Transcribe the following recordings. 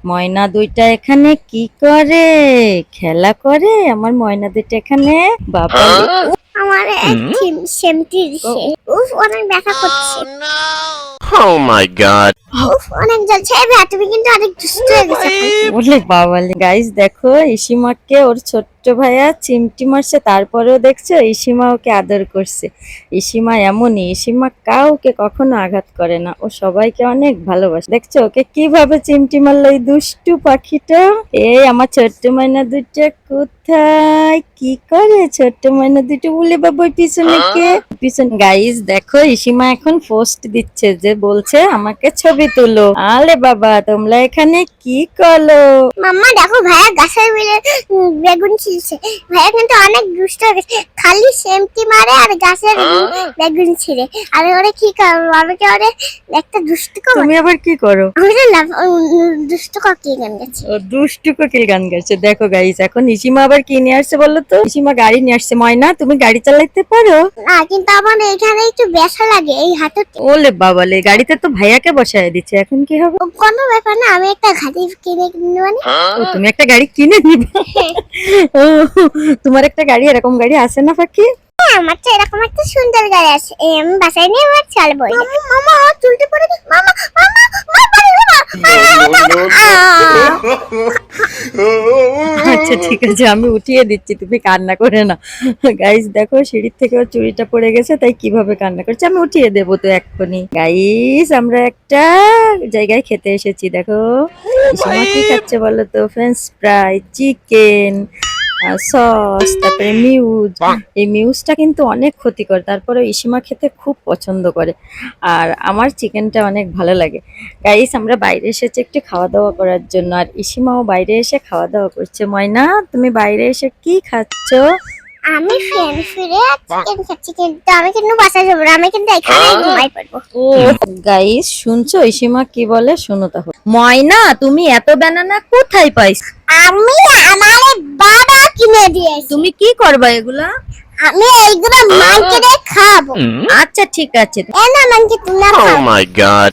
ময়না দুইটা এখানে কি করে? খেলা করে আমার ময়না দুইটা এখানে। বাবা আমার সেমটি দিছে। উফ অনেক ব্যথা করছে। Oh my god. উফ অনেক জ্বলছে। ভাই তুমি কিন্তু অনেক দুষ্ট হয়ে গেছো। বলে বাবালে গাইস দেখো ইসিমাকে ওর ছোট্ট ভাইয়া চিমটি মারছে, তারপরেও দেখছো ইসিমা ওকে আদর করছে। ইসিমা এমনই, ইসিমা কাউকে কখনো আঘাত করে না, ও সবাইকে অনেক ভালোবাসে। দেখছো ওকে কিভাবে চিমটি মারলো এই দুষ্টু পাখিটা। এই আমার ছোট্ট ময়না দুইটা কোথায়, কি করে ছোট্ট ময়না দুইটা? বলে বাবা পিছনে কে? পিছনে গাইস দেখো ইসিমা এখন পোস্ট দিচ্ছে, যে বলছে আমাকে ছবি তুলো। আলে বাবা তোমরা এখানে কি করো? মাম্মা দেখো ভাইয়া গাছের মিলে বেগুন ছিলছে। ভাইয়া কিন্তু অনেক দুষ্ট হয়ে গেছে, খালি সেমটি মারে আর গাছের বেগুন ছিঁড়ে। আর ওরে কি করবো, আমাকে ওরে একটা দুষ্ট করবো। তুমি আবার কি করো? আমি দুষ্ট কাকি গান গেছি। ও দুষ্টু কোকিল গান গাইছে। দেখো গাইস এখন ইসিমা আবার কি নিয়ে আসছে বলো তো? ইসিমা গাড়ি নিয়ে আসছে। ময়না তুমি গাড়ি চালাইতে পারো? না কিন্তু আমার এখানে একটু ব্যথা লাগে এই হাতে। ওলে বাবালে গাড়িতে তো ভাইয়াকে বসায় দিচ্ছে, এখন কি হবে? কোনো ব্যাপার না, আমি একটা গাড়ি কিনে নিবানি। ও তুমি একটা গাড়ি কিনে নিবে? ও তোমার একটা গাড়ি, এরকম গাড়ি আছে না পাখি? আমার তো এরকম একটা সুন্দর গাড়ি আছে, আমি বাসায় নিয়ে আমার চালবো। মামা চুলতে পড়ে গেছে। মামা মামা আচ্ছা ঠিক আছে আমি উঠিয়ে দিচ্ছি, তুমি কান্না করে না। গাইস দেখো সিঁড়ির থেকে ওর চুড়িটা পড়ে গেছে, তাই কিভাবে কান্না করছে। আমি উঠিয়ে দেবো তো এক্ষুনি। গাইস আমরা একটা জায়গায় খেতে এসেছি, দেখো ইসিমা কি খাচ্ছে বলো তো? ফ্রেঞ্চ ফ্রাই, চিকেন, সস, তারপরে মিউজ। এই মিউজটা কিন্তু অনেক ক্ষতিকর, তারপরে ইসিমা খেতে খুব পছন্দ করে, আর আমার চিকেনটা অনেক ভালো লাগে। গাইস আমরা বাইরে এসেছি একটু খাওয়া দাওয়া করার জন্য, আর ইসিমাও বাইরে এসে খাওয়া দাওয়া করছে। ময়না তুমি বাইরে এসে কি খাচ্ছ? আমি ফ্রেন্ড ফিরে চিকেন খাচ্ছি, কিন্তু আমি কিন্তু বাসায় যাবো না, আমি কিন্তু এখানে ঘুমাই পড়বো। ও গাইস শুনছো ইসিমা কি বলে? শোনো তাহলে। ময়না তুমি এত বানানা কোথায় পাইছ? আমি আমার বাবা কিনে দিয়েছে। তুমি কি করবা এগুলা? আমি এইগুলো মাংকে দিয়ে খাবো। আচ্ছা ঠিক আছে। এ না মাংকে তুমি না Oh খাও। my god.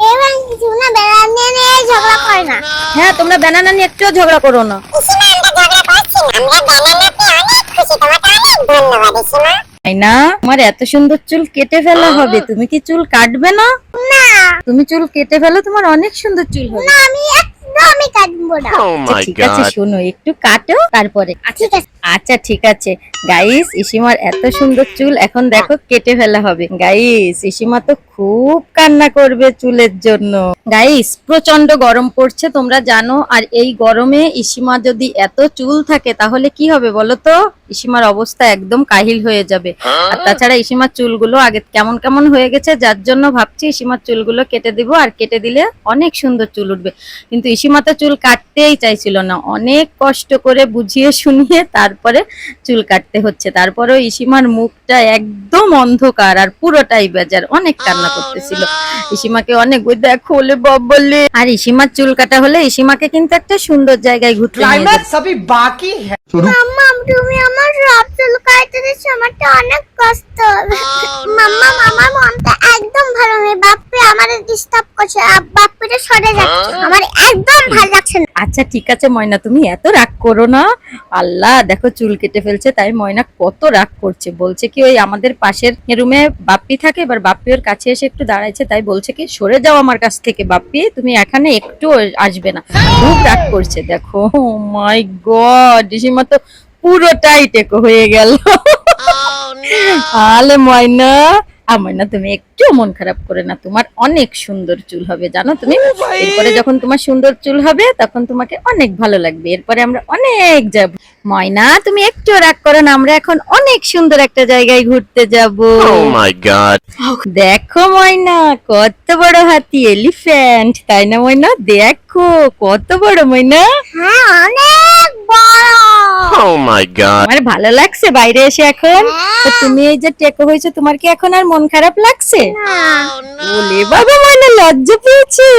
এ মাংকে তুমি না বেড়ানে নিয়ে ঝগড়া করে না। হ্যাঁ তোমরা বানানা নিয়ে একটু ঝগড়া করো না। ইসিমা আমরা ঝগড়া করছি না, আমরা বানানাতে অনেক খুশি। তোমাকে অনেক ধন্যবাদ ইসিমা। ময়না তোমার এত সুন্দর চুল কেটে ফেলা হবে, তুমি কি চুল কাটবে না? না তুমি চুল কেটে ফেলো, তোমার অনেক সুন্দর চুল হবে। না আমি একদমই কাটবো না। Oh আচ্ছা, my ঠিক আছে god. শোনো একটু কাটো তারপরে। ঠিক আছে। আচ্ছা ঠিক আছে। গাইস ইসিমার এত সুন্দর চুল এখন দেখো কেটে ফেলা হবে। গাইস ইসিমা তো খুব কান্না করবে চুলের জন্য। গাইস প্রচন্ড গরম পড়ছে তোমরা জানো, আর এই গরমে ইসিমা যদি এত চুল থাকে তাহলে কি হবে বলো তো? ইসিমার অবস্থা একদম কাহিল হয়ে যাবে। আর তাছাড়া ইসিমার চুলগুলো আগে কেমন কেমন হয়ে গেছে, যার জন্য ভাবছি ইসিমার চুলগুলো কেটে দিব, আর কেটে দিলে অনেক সুন্দর চুল উঠবে। কিন্তু ইসিমা তো চুল কাটতেই চাইছিল না, অনেক কষ্ট করে বুঝিয়ে শুনিয়ে তারপরে চুল কাটতে হচ্ছে। তারপরেও ইসিমার মুখটা একদম অন্ধকার আর পুরোটাই বেজার, অনেক কান্না করতেছিল। ইসিমাকে অনেক ওই দেখো বলে বলে। আর ইসিমার চুল কাটা হলে ইসিমাকে কিন্তু একটা সুন্দর জায়গায় ঘুরতে নিয়ে যাবে। क्लाइमैक्स अभी बाकी है। মাম্মা তুমি আমার সব চুল কাটতে দিচ্ছ, আমার তো অনেক কষ্ট হবে। মাম্মা আমার মনটা একদম ভালো নেই, বাপ্পি আমারে ডিস্টার্ব করছে, বাপ্পিটা সরে যাচ্ছে, আমার একদম ভালো লাগছে না। আচ্ছা ঠিক আছে ময়না তুমি এত রাগ করো না। আল্লাহ দেখো চুল কেটে ফেলছে, তাই ময়না কত রাগ করছে। বলছে কি ওই আমাদের পাশের রুমে বাপ্পি থাকে, এবার বাপ্পি ওর কাছে এসে একটু দাঁড়াইছে, তাই বলছে কি সরে যাও আমার কাছ থেকে বাপ্পি, তুমি এখানে একটু আসবে না। খুব রাগ করছে দেখো। ও মাই গড ইসিমা তো পুরোটাই টেকো হয়ে গেল। আলে ময়না ময়না তুমি একটু মন খারাপ করে না, তোমার অনেক সুন্দর চুল হবে জানো তুমি। এরপরে যখন তোমার সুন্দর চুল হবে তখন তোমাকে অনেক ভালো লাগবে, এরপরে আমরা অনেক যাব। ময়না তুমি একটু রাগ করো না, আমরা এখন অনেক সুন্দর একটা জায়গায় ঘুরতে যাব। Oh my god. দেখো ময়না কত বড় হাতি, এলিফ্যান্ট, তাই না ময়না? দেখো কত বড় ময়না। হ্যাঁ অনেক বড়। Oh my god. আমার ভালো লাগছে বাইরে এসে এখন। তো তুমি এই যে টেকো হয়েছে, তোমার কি এখন আর মন খারাপ লাগছে? না ওলে বাবা ময়না লজ্জা পেয়েছে।